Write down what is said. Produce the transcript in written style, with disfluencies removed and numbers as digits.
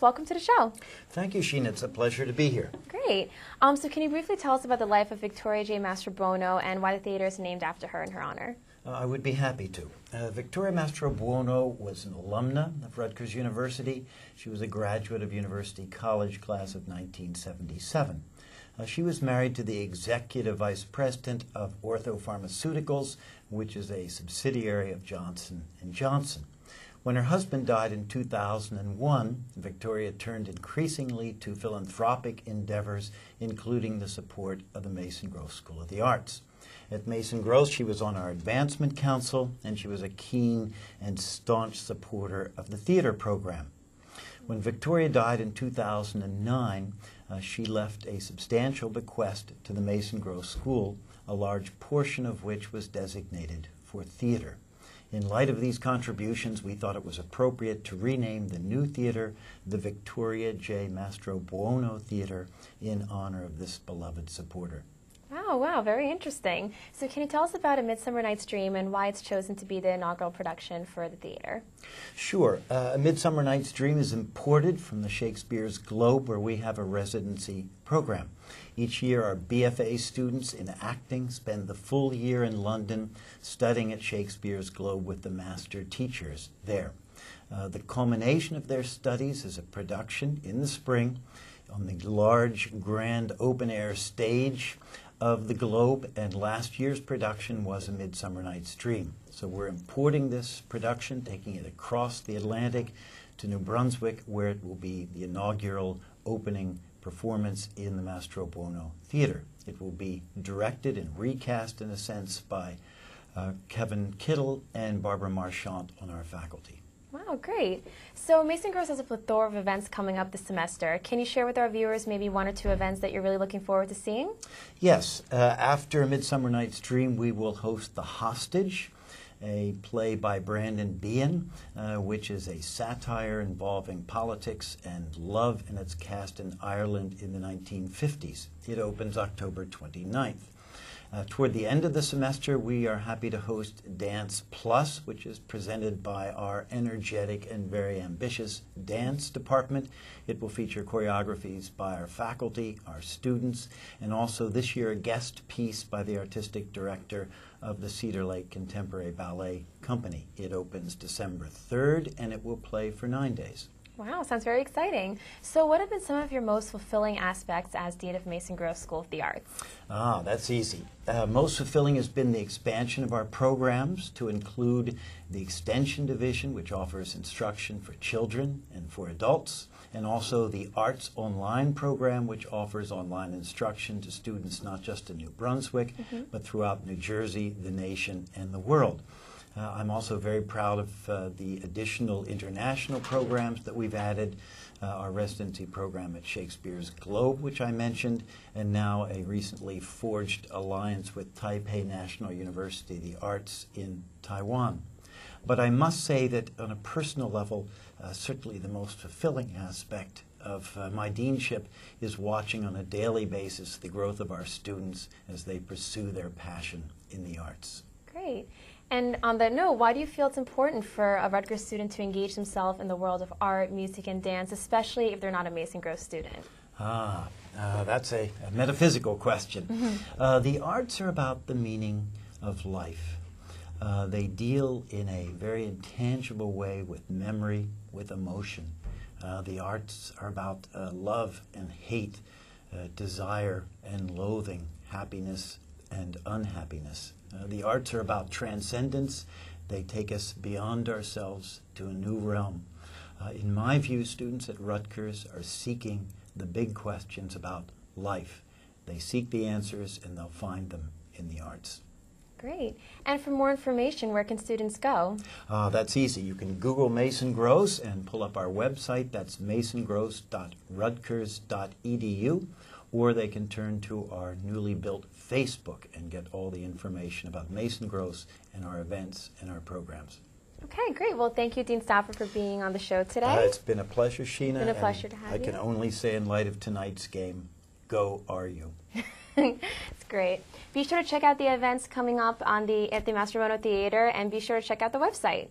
Welcome to the show. Thank you, Sheena. It's a pleasure to be here. Great. So can you briefly tell us about the life of Victoria J. Mastrobuono and why the theater is named after her in her honor? I would be happy to. Victoria Mastrobuono was an alumna of Rutgers University. She was a graduate of University College class of 1977. She was married to the executive vice president of Ortho Pharmaceuticals, which is a subsidiary of Johnson & Johnson. When her husband died in 2001, Victoria turned increasingly to philanthropic endeavors, including the support of the Mason Gross School of the Arts. At Mason Gross, she was on our Advancement Council, and she was a keen and staunch supporter of the theater program. When Victoria died in 2009, she left a substantial bequest to the Mason Gross School, a large portion of which was designated for theater. In light of these contributions, we thought it was appropriate to rename the new theater the Victoria J. Mastrobuono Theater in honor of this beloved supporter. Wow, very interesting. So can you tell us about A Midsummer Night's Dream and why it's chosen to be the inaugural production for the theater? Sure. A Midsummer Night's Dream is imported from the Shakespeare's Globe, where we have a residency program. Each year, our BFA students in acting spend the full year in London studying at Shakespeare's Globe with the master teachers there. The culmination of their studies is a production in the spring on the large, grand, open-air stage of the Globe, and last year's production was A Midsummer Night's Dream. So we're importing this production, taking it across the Atlantic to New Brunswick, where it will be the inaugural opening performance in the Mastrobuono Theater. It will be directed and recast, in a sense, by Kevin Kittle and Barbara Marchant on our faculty. Wow, great. So Mason Gross has a plethora of events coming up this semester. Can you share with our viewers maybe one or two events that you're really looking forward to seeing? Yes. After A Midsummer Night's Dream, we will host The Hostage, a play by Brandon Behan, which is a satire involving politics and love, and it's cast in Ireland in the 1950s. It opens October 29th. Toward the end of the semester, we are happy to host Dance Plus, which is presented by our energetic and very ambitious dance department. It will feature choreographies by our faculty, our students, and also this year a guest piece by the artistic director of the Cedar Lake Contemporary Ballet Company. It opens December 3rd, and it will play for 9 days. Wow, sounds very exciting. So what have been some of your most fulfilling aspects as Dean of Mason Gross School of the Arts? That's easy. Most fulfilling has been the expansion of our programs to include the Extension Division, which offers instruction for children and for adults, and also the Arts Online program, which offers online instruction to students not just in New Brunswick, but throughout New Jersey, the nation, and the world. I'm also very proud of the additional international programs that we've added, our residency program at Shakespeare's Globe, which I mentioned, and now a recently forged alliance with Taipei National University, the arts in Taiwan. But I must say that on a personal level, certainly the most fulfilling aspect of my deanship is watching on a daily basis the growth of our students as they pursue their passion in the arts. Great. And on that note, why do you feel it's important for a Rutgers student to engage themselves in the world of art, music, and dance, especially if they're not a Mason Gross student? That's a metaphysical question. The arts are about the meaning of life. They deal in a very intangible way with memory, with emotion. The arts are about love and hate, desire and loathing, happiness and unhappiness. The arts are about transcendence. They take us beyond ourselves to a new realm. In my view, students at Rutgers are seeking the big questions about life. They seek the answers, and they'll find them in the arts. Great. And for more information, where can students go? That's easy. You can Google Mason Gross and pull up our website. That's masongross.rutgers.edu. Or they can turn to our newly built Facebook and get all the information about Mason Gross and our events and our programs. Okay, great. Well, thank you, Dean Stauffer, for being on the show today. It's been a pleasure, Sheena. It's been a pleasure to have you. I can only say, in light of tonight's game, go RU. It's great. Be sure to check out the events coming up at the Mastrobuono Theater, and be sure to check out the website.